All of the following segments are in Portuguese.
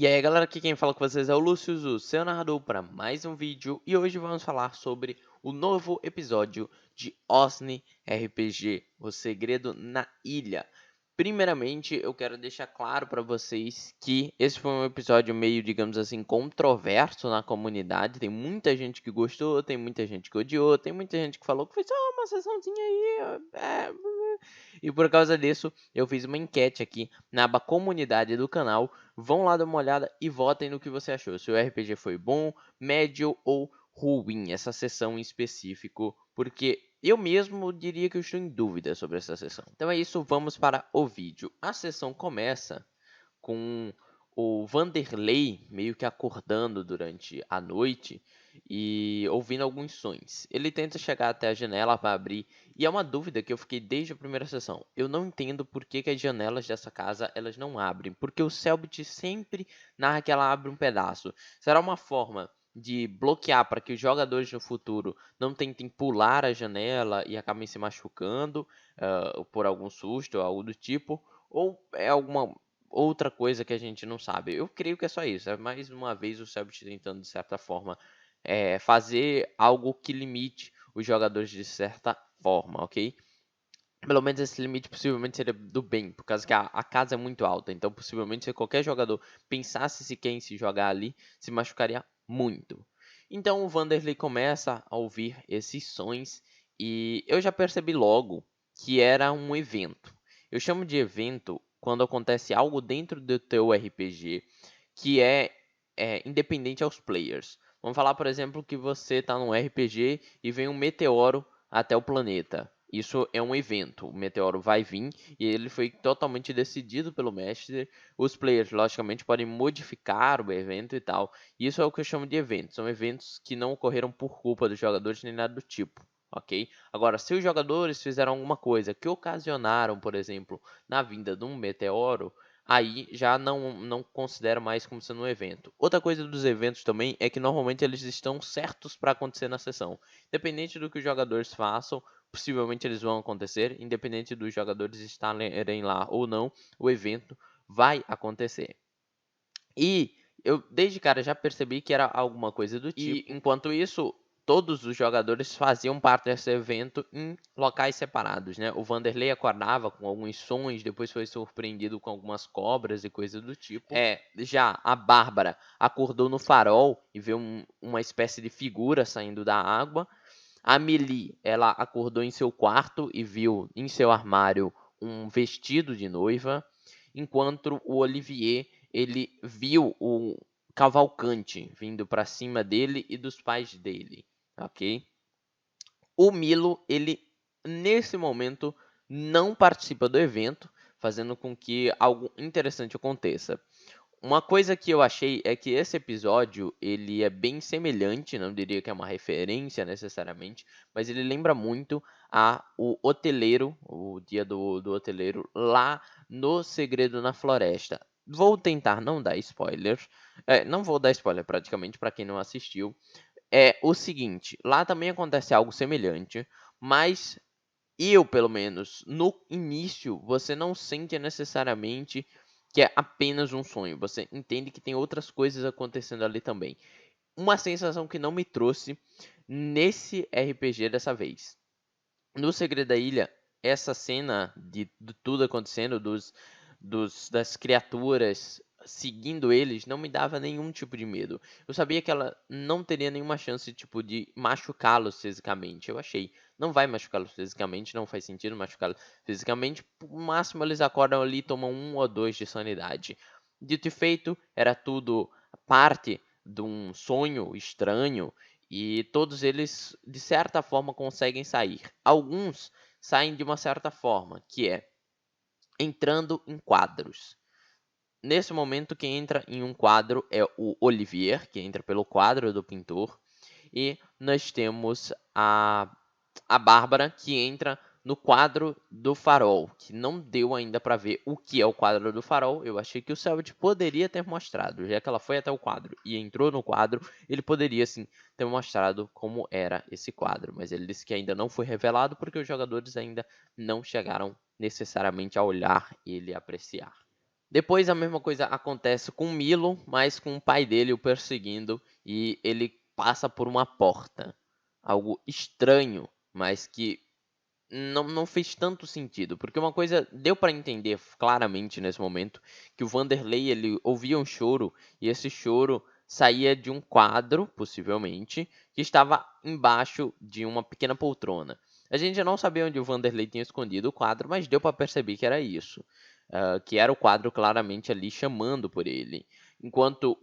E aí galera, aqui quem fala com vocês é o Lúcio, o seu narrador para mais um vídeo. E hoje vamos falar sobre o novo episódio de Osni RPG, O Segredo na Ilha. Primeiramente, eu quero deixar claro para vocês que esse foi um episódio meio, digamos assim, controverso na comunidade. Tem muita gente que gostou, tem muita gente que odiou, tem muita gente que falou que foi só uma sessãozinha aí. E por causa disso, eu fiz uma enquete aqui na aba comunidade do canal. Vão lá dar uma olhada e votem no que você achou. Se o RPG foi bom, médio ou ruim, essa sessão em específico, porque eu mesmo diria que eu estou em dúvida sobre essa sessão. Então é isso, vamos para o vídeo. A sessão começa com o Vanderlei meio que acordando durante a noite e ouvindo alguns sons. Ele tenta chegar até a janela para abrir e é uma dúvida que eu fiquei desde a primeira sessão. Eu não entendo por que as janelas dessa casa elas não abrem, porque o Selbit sempre narra que ela abre um pedaço. Será uma forma de bloquear para que os jogadores no futuro não tentem pular a janela e acabem se machucando por algum susto ou algo do tipo? Ou é alguma outra coisa que a gente não sabe? Eu creio que é só isso. É mais uma vez o Selbit tentando, de certa forma, fazer algo que limite os jogadores de certa forma, ok? Pelo menos esse limite possivelmente seria do bem, por causa que a casa é muito alta. Então, possivelmente, se qualquer jogador pensasse sequer em se jogar ali, se machucaria muito. Então, o Vanderlei começa a ouvir esses sons e eu já percebi logo que era um evento. Eu chamo de evento quando acontece algo dentro do teu RPG que é independente aos players. Vamos falar, por exemplo, que você está num RPG e vem um meteoro até o planeta. Isso é um evento. O meteoro vai vir e ele foi totalmente decidido pelo mestre. Os players, logicamente, podem modificar o evento e tal. Isso é o que eu chamo de eventos. São eventos que não ocorreram por culpa dos jogadores nem nada do tipo. Ok? Agora, se os jogadores fizeram alguma coisa que ocasionaram, por exemplo, na vinda de um meteoro, aí já não considero mais como sendo um evento. Outra coisa dos eventos também é que normalmente eles estão certos para acontecer na sessão. Independente do que os jogadores façam, possivelmente eles vão acontecer. Independente dos jogadores estarem lá ou não, o evento vai acontecer. E eu desde cara já percebi que era alguma coisa do tipo. E enquanto isso, todos os jogadores faziam parte desse evento em locais separados, né? O Vanderlei acordava com alguns sons, depois foi surpreendido com algumas cobras e coisa do tipo. Já a Bárbara acordou no farol e viu uma espécie de figura saindo da água. A Melie, ela acordou em seu quarto e viu em seu armário um vestido de noiva, enquanto o Olivier, ele viu o Cavalcante vindo para cima dele e dos pais dele, ok? O Milo, ele nesse momento não participa do evento, fazendo com que algo interessante aconteça. Uma coisa que eu achei é que esse episódio, ele é bem semelhante, não diria que é uma referência necessariamente, mas ele lembra muito a o Hoteleiro, o dia do Hoteleiro, lá no Segredo na Floresta. Vou tentar não dar spoilers, não vou dar spoiler praticamente para quem não assistiu. É o seguinte, lá também acontece algo semelhante, mas eu, pelo menos, no início, você não sente necessariamente que é apenas um sonho. Você entende que tem outras coisas acontecendo ali também. Uma sensação que não me trouxe nesse RPG dessa vez. No Segredo da Ilha, essa cena de tudo acontecendo, das criaturas seguindo eles, não me dava nenhum tipo de medo. Eu sabia que ela não teria nenhuma chance, tipo, de machucá-los fisicamente. Eu achei, não vai machucá-los fisicamente, não faz sentido machucá-los fisicamente. No máximo, eles acordam ali e tomam 1 ou 2 de sanidade. Dito e feito, era tudo parte de um sonho estranho e todos eles, de certa forma, conseguem sair. Alguns saem de uma certa forma, que é entrando em quadros. Nesse momento, quem entra em um quadro é o Olivier, que entra pelo quadro do pintor. E nós temos a Bárbara, que entra no quadro do farol, que não deu ainda para ver o que é o quadro do farol. Eu achei que o Selbit poderia ter mostrado, já que ela foi até o quadro e entrou no quadro, ele poderia sim ter mostrado como era esse quadro, mas ele disse que ainda não foi revelado porque os jogadores ainda não chegaram necessariamente a olhar ele e apreciar. Depois a mesma coisa acontece com Milo, mas com o pai dele o perseguindo e ele passa por uma porta. Algo estranho, mas que não fez tanto sentido, porque uma coisa deu para entender claramente nesse momento que o Vanderlei ele ouvia um choro e esse choro saía de um quadro, possivelmente, que estava embaixo de uma pequena poltrona. A gente não sabia onde o Vanderlei tinha escondido o quadro, mas deu para perceber que era isso, que era o quadro claramente ali chamando por ele. Enquanto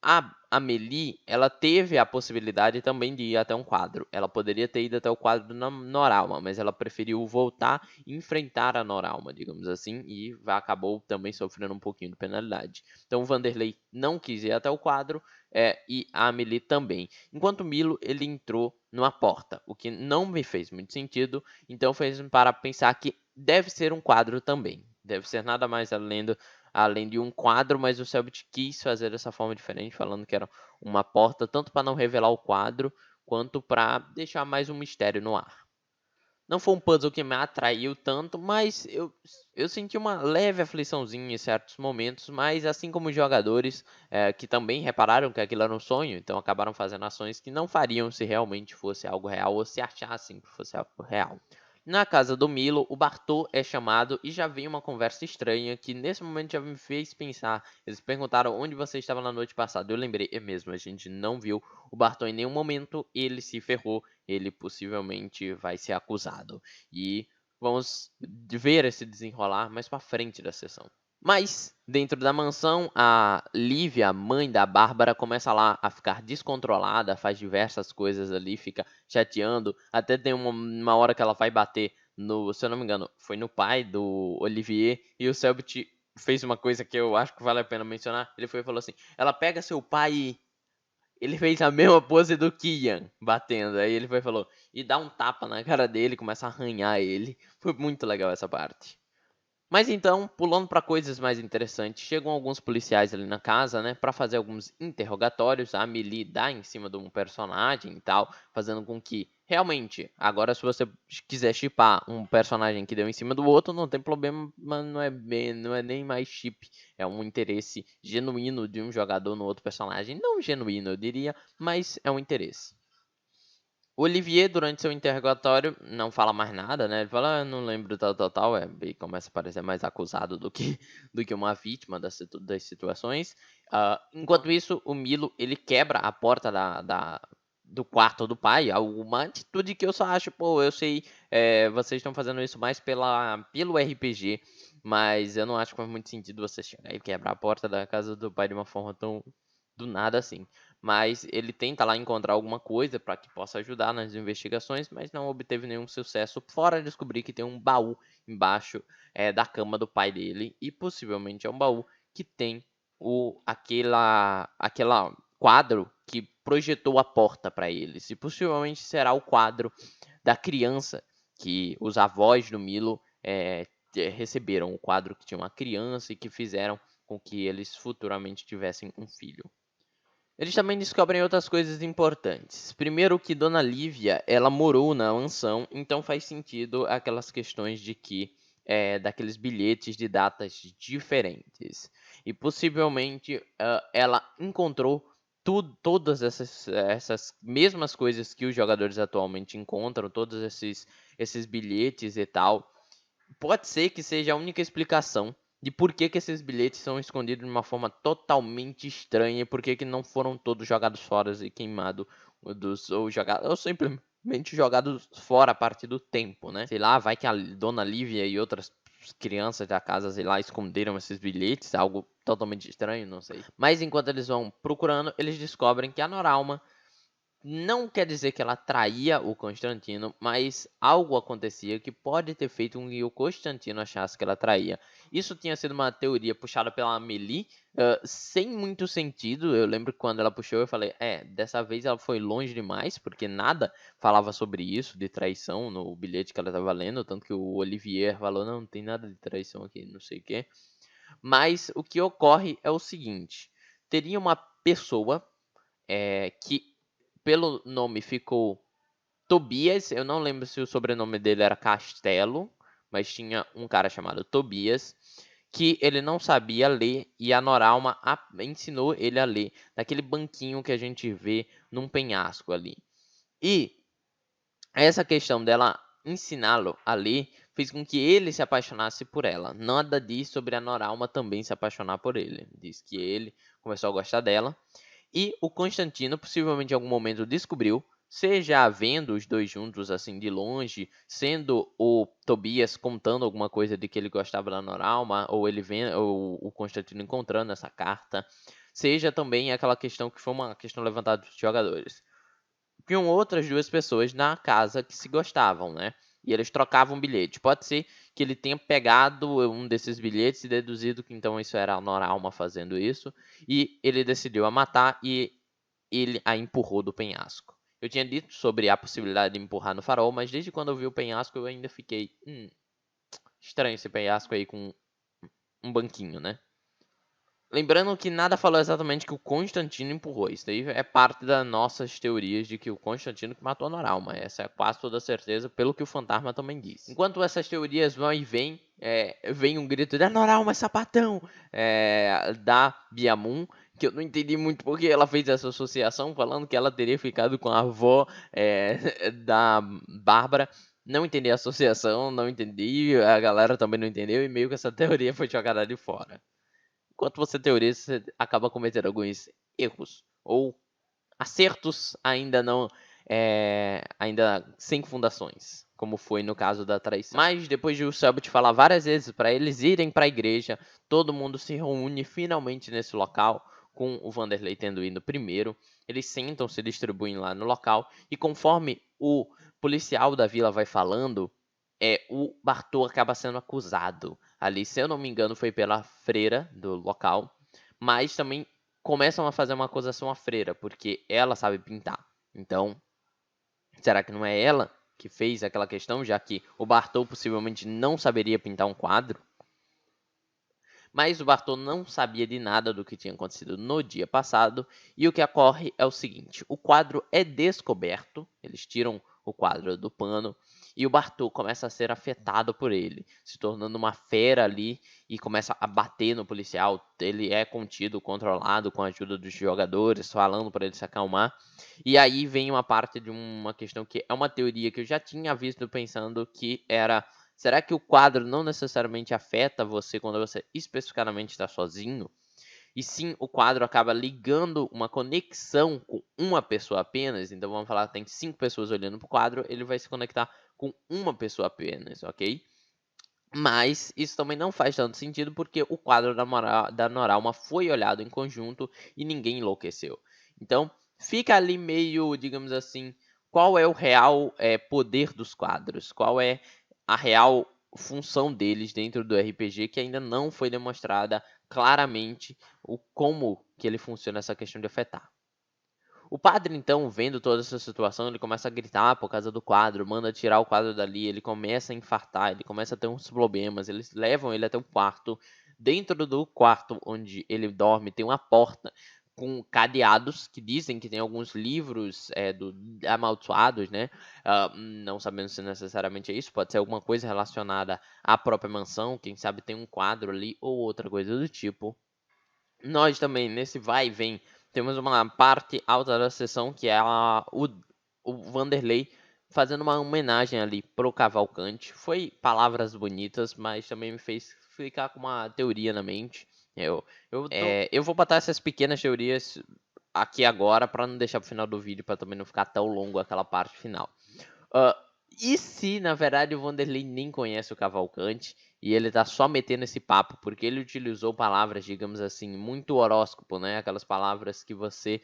a Amélie, ela teve a possibilidade também de ir até um quadro. Ela poderia ter ido até o quadro na Noralma, mas ela preferiu voltar e enfrentar a Noralma, digamos assim, e acabou também sofrendo um pouquinho de penalidade. Então o Vanderlei não quis ir até o quadro, e a Amélie também. Enquanto o Milo, ele entrou numa porta, o que não me fez muito sentido, então fez para pensar que deve ser um quadro também. Deve ser nada mais além de um quadro, mas o Selbit quis fazer dessa forma diferente, falando que era uma porta, tanto para não revelar o quadro, quanto para deixar mais um mistério no ar. Não foi um puzzle que me atraiu tanto, mas eu senti uma leve afliçãozinha em certos momentos, mas assim como os jogadores que também repararam que aquilo era um sonho, então acabaram fazendo ações que não fariam se realmente fosse algo real ou se achassem que fosse algo real. Na casa do Milo, o Bartô é chamado e já vem uma conversa estranha que nesse momento já me fez pensar. Eles perguntaram onde você estava na noite passada. Eu lembrei, é mesmo, a gente não viu o Bartô em nenhum momento, ele se ferrou, ele possivelmente vai ser acusado. E vamos ver esse desenrolar mais pra frente da sessão. Mas, dentro da mansão, a Lívia, mãe da Bárbara, começa lá a ficar descontrolada, faz diversas coisas ali, fica chateando. Até tem uma hora que ela vai bater no, se eu não me engano, foi no pai do Olivier, e o Selbit fez uma coisa que eu acho que vale a pena mencionar. Ele foi e falou assim: ela pega seu pai e ele fez a mesma pose do Kian, batendo. Aí ele foi e falou, e dá um tapa na cara dele, começa a arranhar ele. Foi muito legal essa parte. Mas então, pulando para coisas mais interessantes, chegam alguns policiais ali na casa, né, para fazer alguns interrogatórios. A Amelie dá em cima de um personagem e tal, fazendo com que, realmente, agora se você quiser chipar um personagem que deu em cima do outro, não tem problema, mas não é nem mais chip. É um interesse genuíno de um jogador no outro personagem. Não genuíno, eu diria, mas é um interesse. O Olivier, durante seu interrogatório, não fala mais nada, né? Ele fala, não lembro tal, e começa a parecer mais acusado do que, do que uma vítima das situações. Enquanto isso, o Milo, ele quebra a porta do quarto do pai, uma atitude que eu só acho, pô, eu sei, vocês estão fazendo isso mais pelo RPG, mas eu não acho que faz muito sentido você chegar e quebrar a porta da casa do pai de uma forma tão do nada assim. Mas ele tenta lá encontrar alguma coisa para que possa ajudar nas investigações, mas não obteve nenhum sucesso, fora descobrir que tem um baú embaixo da cama do pai dele, e possivelmente é um baú que tem aquela quadro que projetou a porta para eles, e possivelmente será o quadro da criança que os avós do Milo receberam, o quadro que tinha uma criança e que fizeram com que eles futuramente tivessem um filho. Eles também descobrem outras coisas importantes. Primeiro que Dona Lívia, ela morou na mansão, então faz sentido aquelas questões de que daqueles bilhetes de datas diferentes. E possivelmente ela encontrou todas essas mesmas coisas que os jogadores atualmente encontram, todos esses bilhetes e tal. Pode ser que seja a única explicação de por que esses bilhetes são escondidos de uma forma totalmente estranha e por que não foram todos jogados fora e queimados ou simplesmente jogados fora a partir do tempo, né? Sei lá, vai que a Dona Lívia e outras crianças da casa, sei lá, esconderam esses bilhetes, algo totalmente estranho, não sei. Mas enquanto eles vão procurando, eles descobrem que a Noralma não quer dizer que ela traía o Constantino, mas algo acontecia que pode ter feito com que o Constantino achasse que ela traía. Isso tinha sido uma teoria puxada pela Amélie, sem muito sentido. Eu lembro que quando ela puxou, eu falei, dessa vez ela foi longe demais, porque nada falava sobre isso, de traição, no bilhete que ela estava lendo, tanto que o Olivier falou, não tem nada de traição aqui, não sei o quê. Mas o que ocorre é o seguinte, teria uma pessoa que pelo nome ficou Tobias. Eu não lembro se o sobrenome dele era Castelo, mas tinha um cara chamado Tobias que ele não sabia ler e a Noralma ensinou ele a ler, naquele banquinho que a gente vê num penhasco ali. E essa questão dela ensiná-lo a ler fez com que ele se apaixonasse por ela. Nada diz sobre a Noralma também se apaixonar por ele. Diz que ele começou a gostar dela. E o Constantino possivelmente em algum momento descobriu, seja vendo os dois juntos assim de longe, sendo o Tobias contando alguma coisa de que ele gostava da Noralma, ou ele vendo, ou o Constantino encontrando essa carta, seja também aquela questão que foi uma questão levantada dos jogadores. Tinham outras duas pessoas na casa que se gostavam, né? E eles trocavam bilhete. Pode ser que ele tenha pegado um desses bilhetes e deduzido que então isso era a Noralma fazendo isso. E ele decidiu a matar e ele a empurrou do penhasco. Eu tinha dito sobre a possibilidade de empurrar no farol, mas desde quando eu vi o penhasco eu ainda fiquei... estranho esse penhasco aí com um banquinho, né? Lembrando que nada falou exatamente que o Constantino empurrou. Isso daí é parte das nossas teorias de que o Constantino que matou a Noralma. Essa é quase toda certeza, pelo que o fantasma também disse. Enquanto essas teorias vão e vêm, vem um grito de Noralma, sapatão! Da Biamun, que eu não entendi muito porque ela fez essa associação, falando que ela teria ficado com a avó da Bárbara. Não entendi a associação, não entendi, a galera também não entendeu, e meio que essa teoria foi jogada de fora. Enquanto você teoriza, você acaba cometendo alguns erros ou acertos ainda não, ainda sem fundações, como foi no caso da traição. Mas depois de o Selbit falar várias vezes para eles irem para a igreja, todo mundo se reúne finalmente nesse local, com o Vanderlei tendo ido primeiro. Eles sentam, se distribuem lá no local e conforme o policial da vila vai falando, o Bartô acaba sendo acusado. Ali, se eu não me engano, foi pela freira do local, mas também começam a fazer uma acusação à freira, porque ela sabe pintar. Então, será que não é ela que fez aquela questão, já que o Bartô possivelmente não saberia pintar um quadro? Mas o Bartô não sabia de nada do que tinha acontecido no dia passado, e o que ocorre é o seguinte: o quadro é descoberto, eles tiram o quadro do pano, e o Bartô começa a ser afetado por ele, se tornando uma fera ali e começa a bater no policial. Ele é contido, controlado com a ajuda dos jogadores, falando para ele se acalmar. E aí vem uma parte de uma questão que é uma teoria que eu já tinha visto pensando que era: será que o quadro não necessariamente afeta você quando você especificamente está sozinho? E sim, o quadro acaba ligando uma conexão com uma pessoa apenas. Então vamos falar que tem 5 pessoas olhando para o quadro, ele vai se conectar com uma pessoa apenas, ok? Mas isso também não faz tanto sentido porque o quadro da Noralma foi olhado em conjunto e ninguém enlouqueceu. Então fica ali meio, digamos assim, qual é o real poder dos quadros? Qual é a real função deles dentro do RPG que ainda não foi demonstrada claramente o como que ele funciona essa questão de afetar. O padre, então, vendo toda essa situação, ele começa a gritar por causa do quadro, manda tirar o quadro dali, ele começa a infartar, ele começa a ter uns problemas, eles levam ele até o quarto. Dentro do quarto onde ele dorme tem uma porta com cadeados que dizem que tem alguns livros amaldiçoados, né? Não sabendo se necessariamente é isso, pode ser alguma coisa relacionada à própria mansão, quem sabe tem um quadro ali ou outra coisa do tipo. Nós também, nesse vai e vem, temos uma parte alta da sessão que é o Vanderlei fazendo uma homenagem ali pro Cavalcante. Foi palavras bonitas, mas também me fez ficar com uma teoria na mente. Eu vou botar essas pequenas teorias aqui agora para não deixar pro final do vídeo, para também não ficar tão longo aquela parte final. Uh, e se, na verdade, o Vanderlei nem conhece o Cavalcante e ele tá só metendo esse papo porque ele utilizou palavras, digamos assim, muito horóscopo, né? Aquelas palavras que você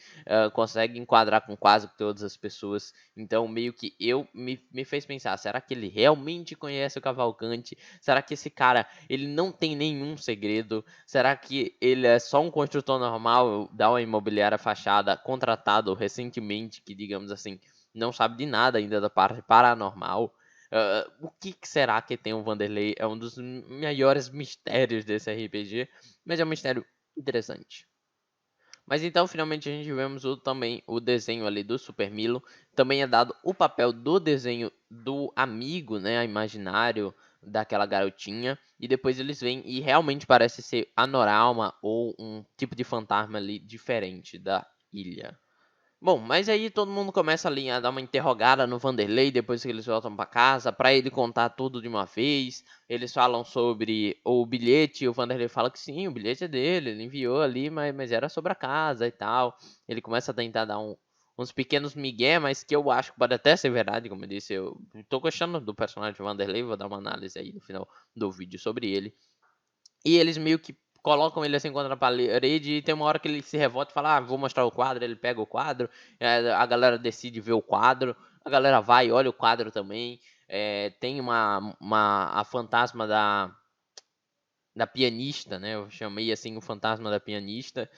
consegue enquadrar com quase todas as pessoas. Então, meio que me fez pensar, será que ele realmente conhece o Cavalcante? Será que esse cara, ele não tem nenhum segredo? Será que ele é só um construtor normal da uma imobiliária fachada contratado recentemente, que, digamos assim, não sabe de nada ainda da parte paranormal? O que será que tem o Vanderlei? É um dos maiores mistérios desse RPG, mas é um mistério interessante. Mas então, finalmente, a gente vemos também o desenho ali do Super Milo. Também é dado o papel do desenho do amigo, né, imaginário daquela garotinha, e depois eles vêm e realmente parece ser a Noralma ou um tipo de fantasma ali diferente da ilha. Bom, mas aí todo mundo começa ali a dar uma interrogada no Vanderlei depois que eles voltam pra casa, pra ele contar tudo de uma vez. Eles falam sobre o bilhete, e o Vanderlei fala que sim, o bilhete é dele, ele enviou ali, mas era sobre a casa e tal. Ele começa a tentar dar uns pequenos migué, mas que eu acho que pode até ser verdade, como eu disse. Eu tô gostando do personagem Vanderlei, vou dar uma análise aí no final do vídeo sobre ele. E eles meio que colocam ele assim contra a parede e tem uma hora que ele se revolta e fala, ah, vou mostrar o quadro, ele pega o quadro, a galera decide ver o quadro, a galera vai e olha o quadro também, tem a fantasma da pianista, né, eu chamei assim o fantasma da pianista,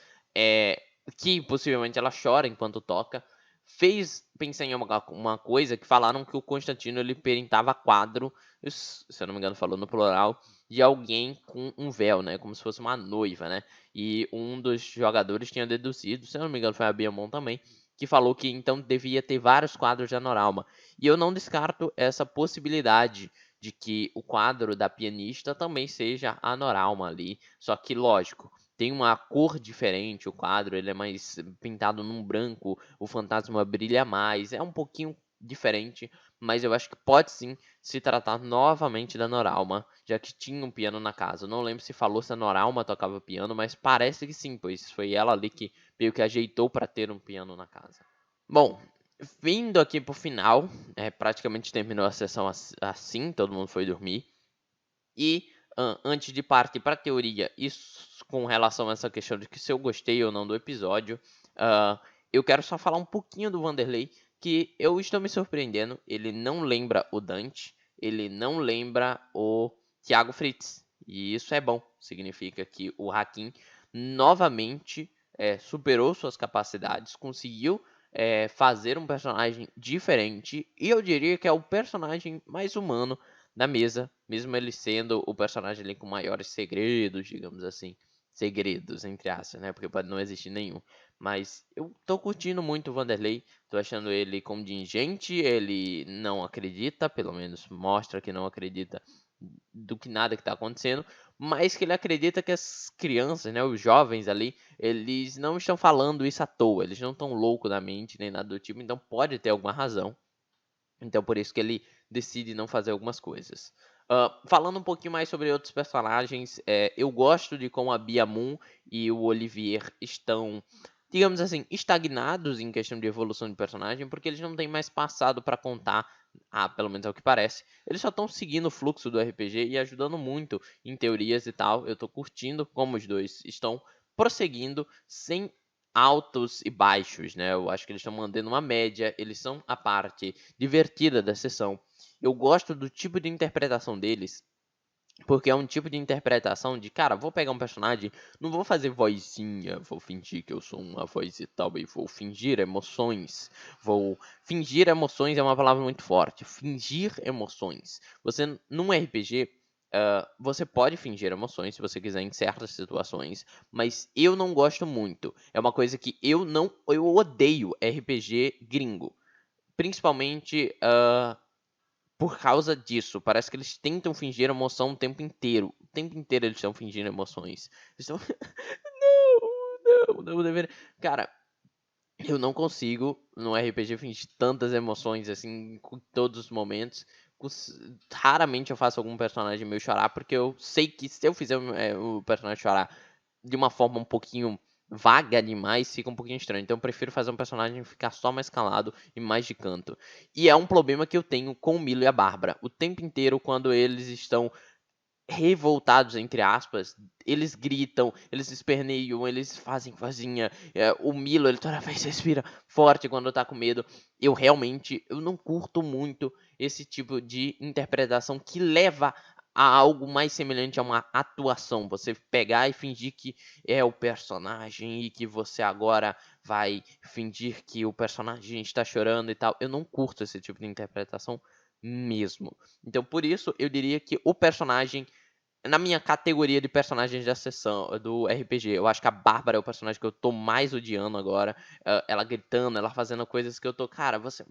que possivelmente ela chora enquanto toca, fez pensar em uma coisa que falaram que o Constantino ele pintava quadro, se eu não me engano falou no plural, de alguém com um véu, né? Como se fosse uma noiva, né? E um dos jogadores tinha deduzido, se eu não me engano foi a Biamon também, que falou que então devia ter vários quadros de Anoralma. E eu não descarto essa possibilidade de que o quadro da pianista também seja a Anoralma ali. Só que, lógico, tem uma cor diferente o quadro, ele é mais pintado num branco, o fantasma brilha mais, é um pouquinho diferente, mas eu acho que pode sim se tratar novamente da Noralma, já que tinha um piano na casa. Eu não lembro se falou se a Noralma tocava piano, mas parece que sim, pois foi ela ali que meio que ajeitou para ter um piano na casa. Bom, vindo aqui pro final, praticamente terminou a sessão assim, todo mundo foi dormir. E antes de partir para a teoria, isso com relação a essa questão de que se eu gostei ou não do episódio, eu quero só falar um pouquinho do Vanderlei, que eu estou me surpreendendo. Ele não lembra o Dante, ele não lembra o Thiago Fritz. E isso é bom, significa que o Hakim novamente superou suas capacidades, conseguiu fazer um personagem diferente, e eu diria que é o personagem mais humano da mesa, mesmo ele sendo o personagem ali com maiores segredos, digamos assim. Segredos, entre aspas, né? Porque pode não existir nenhum. Mas eu tô curtindo muito o Vanderlei. Tô achando ele contingente. Ele não acredita, pelo menos mostra que não acredita do que nada que tá acontecendo. Mas que ele acredita que as crianças, né? Os jovens ali, eles não estão falando isso à toa. Eles não estão loucos da mente, nem nada do tipo. Então pode ter alguma razão. Então por isso que ele decide não fazer algumas coisas. Falando um pouquinho mais sobre outros personagens, eu gosto de como a Bia Moon e o Olivier estão, digamos assim, estagnados em questão de evolução de personagem, porque eles não têm mais passado para contar, pelo menos é o que parece. Eles só estão seguindo o fluxo do RPG e ajudando muito em teorias e tal. Eu estou curtindo como os dois estão prosseguindo sem altos e baixos, né? Eu acho que eles estão mantendo uma média, eles são a parte divertida da sessão. Eu gosto do tipo de interpretação deles, porque é um tipo de interpretação de, cara, vou pegar um personagem, não vou fazer vozinha, vou fingir que eu sou uma voz e tal, e vou fingir emoções. Vou fingir emoções é uma palavra muito forte. Fingir emoções. Você num RPG, você pode fingir emoções se você quiser em certas situações, mas eu não gosto muito. É uma coisa que eu odeio RPG gringo, principalmente por causa disso. Parece que eles tentam fingir emoção o tempo inteiro. O tempo inteiro eles estão fingindo emoções. Eles estão. Não, deveria. Cara, eu não consigo no RPG fingir tantas emoções assim em todos os momentos. Raramente eu faço algum personagem meu chorar, porque eu sei que se eu fizer o personagem chorar de uma forma um pouquinho vaga demais, fica um pouquinho estranho. Então eu prefiro fazer um personagem ficar só mais calado e mais de canto. E é um problema que eu tenho com o Milo e a Bárbara. O tempo inteiro, quando eles estão revoltados, entre aspas, eles gritam, eles esperneiam, eles fazem coisinha. O Milo, ele toda vez respira forte quando tá com medo. Eu não curto muito esse tipo de interpretação que leva a algo mais semelhante a uma atuação. Você pegar e fingir que é o personagem e que você agora vai fingir que o personagem está chorando e tal. Eu não curto esse tipo de interpretação mesmo. Então, por isso, eu diria que o personagem na minha categoria de personagens da sessão do RPG, eu acho que a Bárbara é o personagem que eu tô mais odiando agora. Ela gritando, ela fazendo coisas que eu tô, cara, você é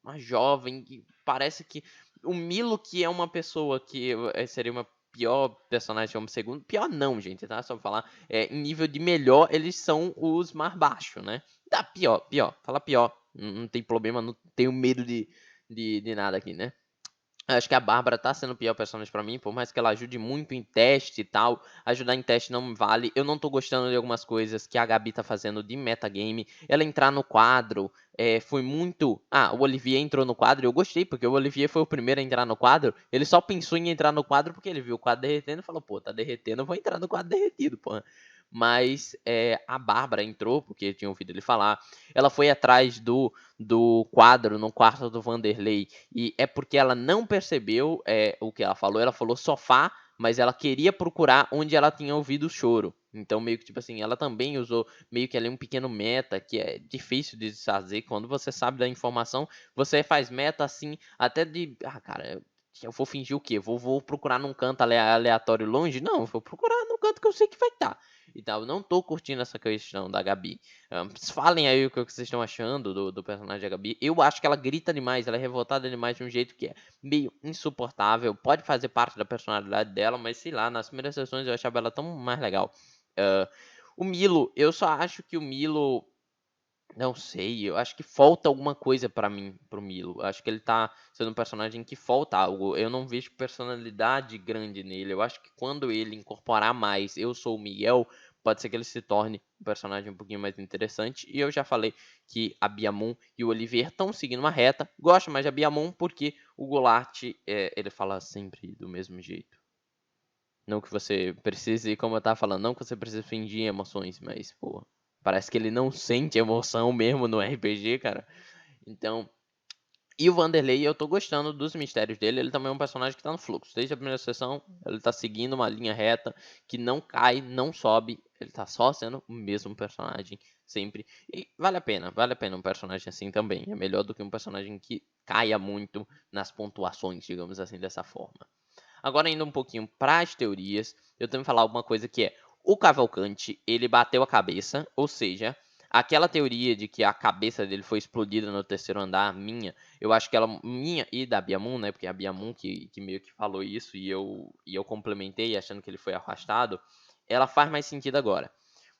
uma jovem que parece que o Milo, que é uma pessoa que seria uma pior personagem como segundo. Pior não, gente, tá? Só pra falar. Em nível de melhor, eles são os mais baixos, né? Tá, pior. Fala pior. Não tem problema, não tenho medo de nada aqui, né? Acho que a Bárbara tá sendo o pior personagem pra mim, por mais que ela ajude muito em teste e tal. Ajudar em teste não me vale. Eu não tô gostando de algumas coisas que a Gabi tá fazendo de metagame. Ela entrar no quadro foi muito. Ah, o Olivier entrou no quadro e eu gostei, porque o Olivier foi o primeiro a entrar no quadro. Ele só pensou em entrar no quadro porque ele viu o quadro derretendo e falou: pô, tá derretendo, eu vou entrar no quadro derretido, pô. Mas a Bárbara entrou, porque tinha ouvido ele falar. Ela foi atrás do quadro no quarto do Vanderlei. E é porque ela não percebeu o que ela falou. Ela falou sofá, mas ela queria procurar onde ela tinha ouvido o choro. Então, meio que, tipo assim, ela também usou meio que ali um pequeno meta, que é difícil de desfazer. Quando você sabe da informação, você faz meta assim, até de. Ah, cara, eu vou fingir o quê? Vou procurar num canto aleatório longe? Não, eu vou procurar num canto que eu sei que vai estar. Então, eu não tô curtindo essa questão da Gabi. Falem aí o que vocês estão achando do personagem da Gabi. Eu acho que ela grita demais, ela é revoltada demais de um jeito que é meio insuportável. Pode fazer parte da personalidade dela, mas sei lá, nas primeiras sessões eu achava ela tão mais legal. Ah, o Milo, eu só acho que o Milo. Não sei, eu acho que falta alguma coisa pra mim, pro Milo. Acho que ele tá sendo um personagem que falta algo. Eu não vejo personalidade grande nele. Eu acho que quando ele incorporar mais Eu Sou o Miguel, pode ser que ele se torne um personagem um pouquinho mais interessante. E eu já falei que a Biamon e o Olivier estão seguindo uma reta. Gosto mais da Biamon porque o Goulart, ele fala sempre do mesmo jeito. Não que você precise, como eu tava falando, não que você precise fingir emoções, mas, pô, parece que ele não sente emoção mesmo no RPG, cara. Então, e o Vanderlei, eu tô gostando dos mistérios dele. Ele também é um personagem que tá no fluxo. Desde a primeira sessão, ele tá seguindo uma linha reta que não cai, não sobe. Ele tá só sendo o mesmo personagem sempre. E vale a pena um personagem assim também. É melhor do que um personagem que caia muito nas pontuações, digamos assim, dessa forma. Agora indo um pouquinho para as teorias, eu tenho que falar alguma coisa que é o Cavalcante, ele bateu a cabeça, ou seja, aquela teoria de que a cabeça dele foi explodida no terceiro andar, eu acho que ela, minha e da Biamun, né, porque a Biamun que meio que falou isso e eu complementei achando que ele foi arrastado, ela faz mais sentido agora.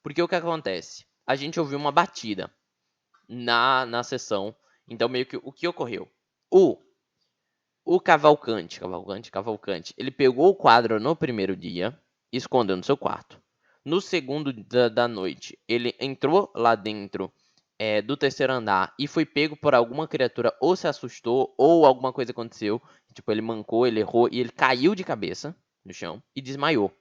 Porque o que acontece? A gente ouviu uma batida na sessão, então meio que o que ocorreu? O Cavalcante, ele pegou o quadro no primeiro dia e escondeu no seu quarto. No segundo da noite, ele entrou lá dentro do terceiro andar e foi pego por alguma criatura, ou se assustou, ou alguma coisa aconteceu. Tipo, ele mancou, ele errou e ele caiu de cabeça no chão e desmaiou.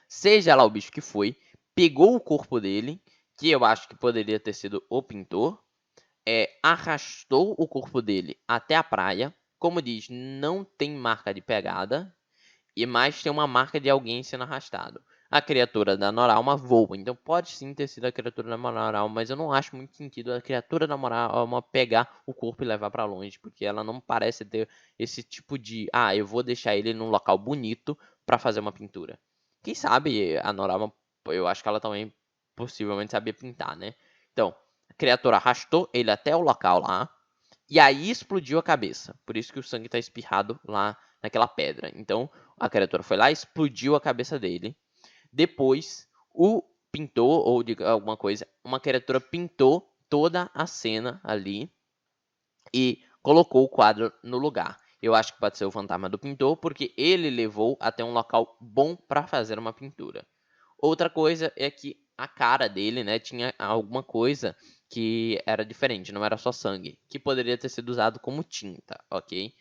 Seja lá o bicho que foi, pegou o corpo dele, que eu acho que poderia ter sido o pintor, arrastou o corpo dele até a praia. Como diz, não tem marca de pegada, e mais tem uma marca de alguém sendo arrastado. A criatura da Noralma voa, então pode sim ter sido a criatura da Noralma, mas eu não acho muito sentido a criatura da Noralma pegar o corpo e levar para longe, porque ela não parece ter esse tipo de, eu vou deixar ele num local bonito para fazer uma pintura. Quem sabe a Noralma, eu acho que ela também possivelmente sabia pintar, né? Então, a criatura arrastou ele até o local lá, e aí explodiu a cabeça. Por isso que o sangue está espirrado lá naquela pedra. Então, a criatura foi lá, explodiu a cabeça dele. Depois, o pintor, ou de alguma coisa, uma criatura pintou toda a cena ali e colocou o quadro no lugar. Eu acho que pode ser o fantasma do pintor, porque ele levou até um local bom para fazer uma pintura. Outra coisa é que a cara dele, né, tinha alguma coisa que era diferente, não era só sangue, que poderia ter sido usado como tinta, ok?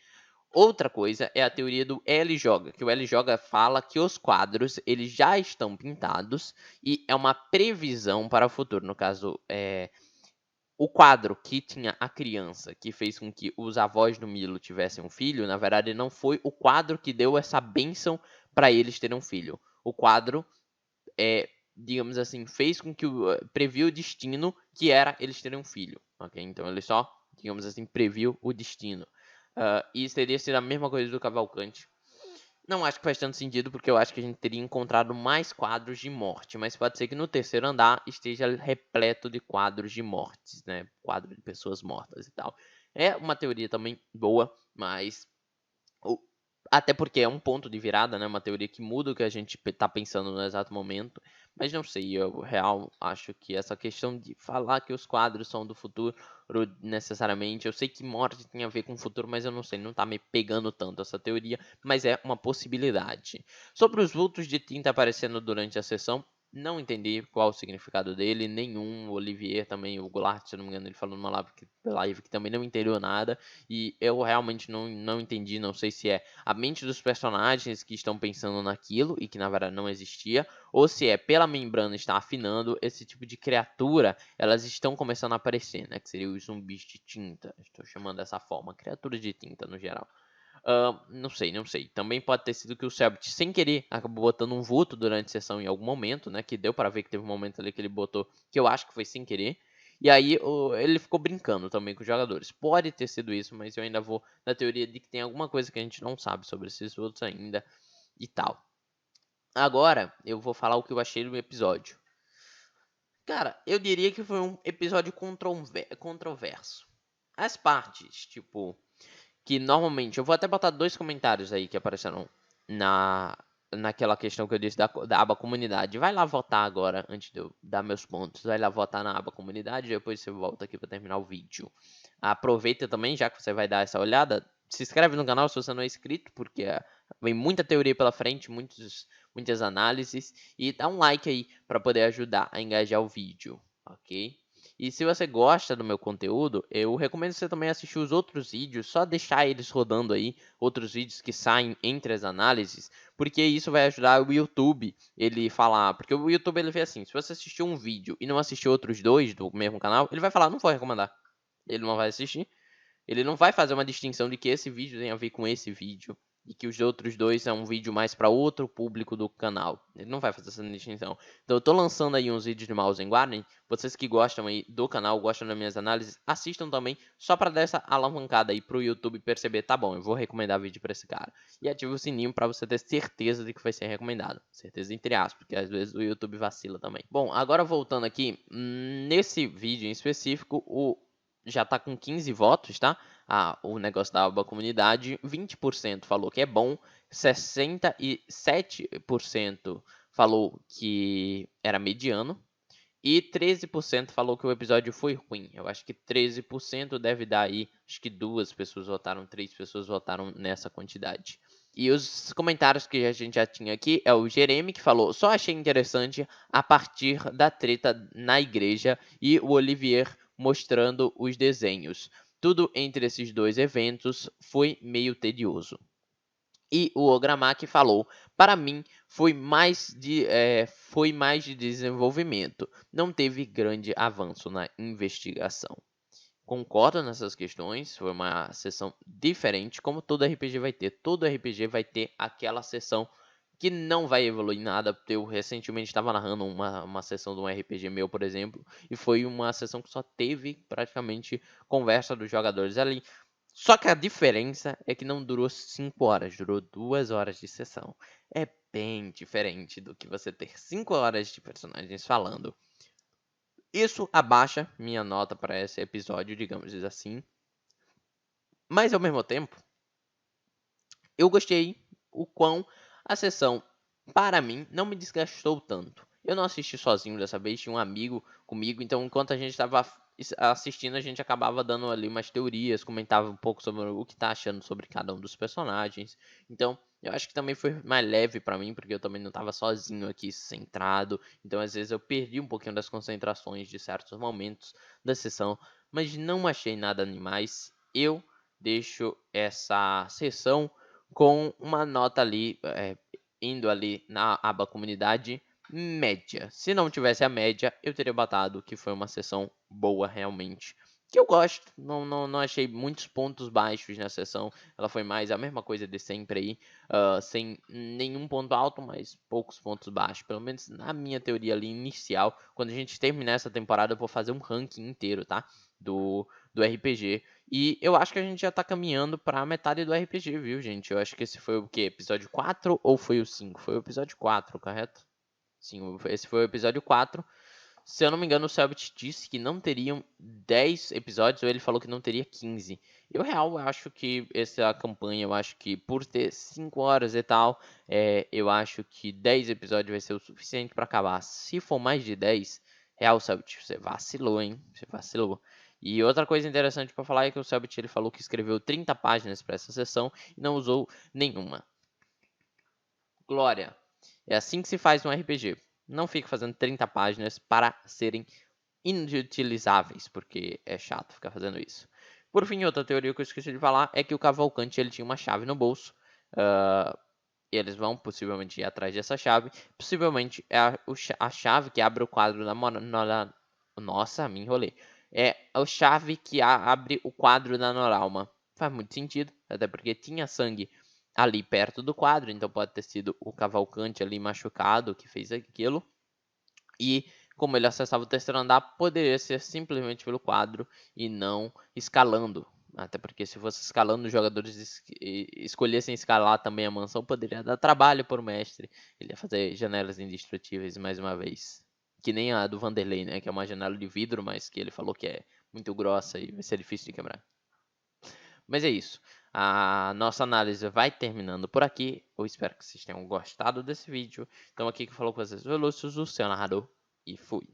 Outra coisa é a teoria do L joga, que o L joga fala que os quadros eles já estão pintados e é uma previsão para o futuro. No caso, o quadro que tinha a criança que fez com que os avós do Milo tivessem um filho, na verdade não foi o quadro que deu essa bênção para eles terem um filho. O quadro digamos assim, fez com que previu o destino que era eles terem um filho, ok? Então ele só, digamos assim, previu o destino. E teria sido a mesma coisa do Cavalcante. Não acho que faz tanto sentido, porque eu acho que a gente teria encontrado mais quadros de morte, mas pode ser que no terceiro andar esteja repleto de quadros de mortes, né? Quadro de pessoas mortas e tal. É uma teoria também boa. Mas até porque é um ponto de virada, né? Uma teoria que muda o que a gente tá pensando no exato momento. Mas não sei, eu real acho que essa questão de falar que os quadros são do futuro necessariamente. Eu sei que morte tem a ver com o futuro, mas eu não sei, não tá me pegando tanto essa teoria, mas é uma possibilidade. Sobre os vultos de tinta aparecendo durante a sessão, não entendi qual o significado dele, nenhum. O Olivier também, o Goulart, se não me engano, ele falou numa live que também não entendeu nada. E eu realmente não entendi, não sei se é a mente dos personagens que estão pensando naquilo e que na verdade não existia, ou se é pela membrana estar afinando, esse tipo de criatura, elas estão começando a aparecer, né? Que seria os zumbis de tinta. Estou chamando dessa forma, criaturas de tinta no geral. Não sei, não sei. Também pode ter sido que o Selbit, sem querer, acabou botando um vulto durante a sessão em algum momento, né? Que deu para ver que teve um momento ali que ele botou, que eu acho que foi sem querer. E aí ele ficou brincando também com os jogadores. Pode ter sido isso, mas eu ainda vou na teoria de que tem alguma coisa que a gente não sabe sobre esses vultos ainda e tal. Agora eu vou falar o que eu achei do episódio. Cara, eu diria que foi um episódio controverso. As partes, tipo, que normalmente, eu vou até botar dois comentários aí que apareceram na naquela questão que eu disse da aba comunidade. Vai lá votar agora, antes de eu dar meus pontos. Vai lá votar na aba comunidade, depois você volta aqui para terminar o vídeo. Aproveita também, já que você vai dar essa olhada, se inscreve no canal se você não é inscrito, porque vem muita teoria pela frente, muitas análises, e dá um like aí para poder ajudar a engajar o vídeo, ok? E se você gosta do meu conteúdo, eu recomendo você também assistir os outros vídeos, só deixar eles rodando aí, outros vídeos que saem entre as análises, porque isso vai ajudar o YouTube, ele falar, porque o YouTube ele vê assim, se você assistiu um vídeo e não assistiu outros dois do mesmo canal, ele vai falar, não vou recomendar, ele não vai assistir, ele não vai fazer uma distinção de que esse vídeo tem a ver com esse vídeo e que os outros dois é um vídeo mais para outro público do canal. Ele não vai fazer essa distinção. Então eu tô lançando aí uns vídeos de Mouse and Guardian. Vocês que gostam aí do canal, gostam das minhas análises, assistam também, só para dar essa alavancada aí pro YouTube perceber, tá bom, eu vou recomendar vídeo para esse cara. E ative o sininho para você ter certeza de que vai ser recomendado. Certeza entre aspas, porque às vezes o YouTube vacila também. Bom, agora voltando aqui, nesse vídeo em específico, já tá com 15 votos, tá? O negócio da aba comunidade, 20% falou que é bom, 67% falou que era mediano e 13% falou que o episódio foi ruim. Eu acho que 13% deve dar aí, acho que 2 pessoas votaram, 3 pessoas votaram nessa quantidade. E os comentários que a gente já tinha aqui é o Jeremy que falou: só achei interessante a partir da treta na igreja, e o Olivier mostrando os desenhos. Tudo entre esses dois eventos foi meio tedioso. E o Ogramaki falou: para mim foi mais de desenvolvimento, não teve grande avanço na investigação. Concordo nessas questões, foi uma sessão diferente, como todo RPG vai ter. Todo RPG vai ter aquela sessão que não vai evoluir nada. Eu recentemente estava narrando uma sessão de um RPG meu, por exemplo, e foi uma sessão que só teve praticamente conversa dos jogadores ali. Só que a diferença é que não durou 5 horas, durou 2 horas de sessão. É bem diferente do que você ter 5 horas de personagens falando. Isso abaixa minha nota para esse episódio, digamos assim. Mas ao mesmo tempo, eu gostei o quão a sessão, para mim, não me desgastou tanto. Eu não assisti sozinho dessa vez, tinha um amigo comigo, então enquanto a gente estava assistindo, a gente acabava dando ali umas teorias, comentava um pouco sobre o que tá achando sobre cada um dos personagens. Então, eu acho que também foi mais leve para mim, porque eu também não estava sozinho aqui, centrado. Então, às vezes eu perdi um pouquinho das concentrações de certos momentos da sessão, mas não achei nada demais. Eu deixo essa sessão com uma nota ali, indo ali na aba comunidade, média. Se não tivesse a média, eu teria botado que foi uma sessão boa realmente. Que eu gosto, não achei muitos pontos baixos na sessão. Ela foi mais a mesma coisa de sempre aí, sem nenhum ponto alto, mas poucos pontos baixos. Pelo menos na minha teoria ali inicial. Quando a gente terminar essa temporada, eu vou fazer um ranking inteiro, tá? Do RPG. E eu acho que a gente já tá caminhando pra metade do RPG, viu, gente? Eu acho que esse foi o quê? Episódio 4 ou foi o 5? Foi o episódio 4, correto? Sim, esse foi o episódio 4. Se eu não me engano, o Selbit disse que não teriam 10 episódios, ou ele falou que não teria 15. Eu, real, acho que essa campanha, eu acho que por ter 5 horas e tal, eu acho que 10 episódios vai ser o suficiente para acabar. Se for mais de 10, real, Selbit, você vacilou, hein? Você vacilou. E outra coisa interessante para falar é que o Selbit ele falou que escreveu 30 páginas para essa sessão e não usou nenhuma. Glória. É assim que se faz um RPG. Não fique fazendo 30 páginas para serem inutilizáveis, porque é chato ficar fazendo isso. Por fim, outra teoria que eu esqueci de falar é que o Cavalcante ele tinha uma chave no bolso. E eles vão possivelmente ir atrás dessa chave. Possivelmente é a chave que abre o quadro da Nossa, me enrolei. É a chave que abre o quadro da Noralma. Faz muito sentido, até porque tinha sangue ali perto do quadro, então pode ter sido o Cavalcante ali machucado que fez aquilo. E como ele acessava o terceiro andar, poderia ser simplesmente pelo quadro e não escalando. Até porque se fosse escalando, os jogadores escolhessem escalar também a mansão, poderia dar trabalho para o mestre. Ele ia fazer janelas indestrutíveis mais uma vez. Que nem a do Vanderlei, né? Que é uma janela de vidro, mas que ele falou que é muito grossa e vai ser difícil de quebrar. Mas é isso. A nossa análise vai terminando por aqui. Eu espero que vocês tenham gostado desse vídeo. Então aqui que falou com vocês foi o Lúcio, o seu narrador, e fui.